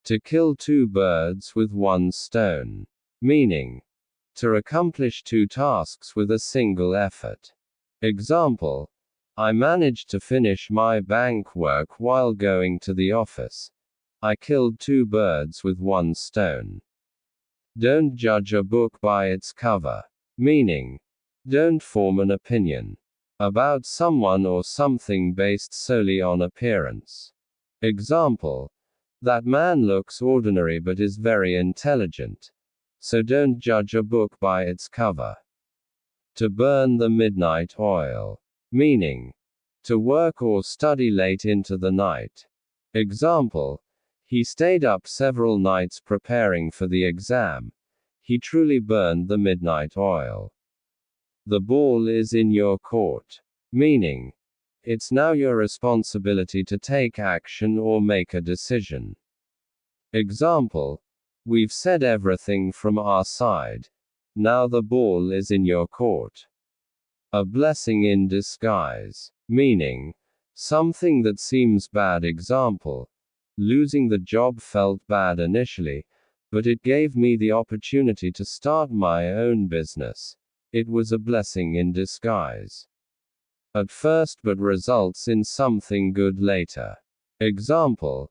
To kill two birds with one stone. Meaning, to accomplish two tasks with a single effort. Example, I managed to finish my bank work while going to the office. I killed two birds with one stone. Don't judge a book by its cover. Meaning, don't form an opinion about someone or something based solely on appearance. Example, that man looks ordinary but is very intelligent. So don't judge a book by its cover. To burn the midnight oil. Meaning, to work or study late into the night. Example, he stayed up several nights preparing for the exam. He truly burned the midnight oil. The ball is in your court. Meaning, it's now your responsibility to take action or make a decision. Example, we've said everything from our side. Now the ball is in your court. A blessing in disguise. Meaning, something that seems bad. Example, losing the job felt bad initially, but it gave me the opportunity to start my own business. It was a blessing in disguise. At first, but results in something good later. Example,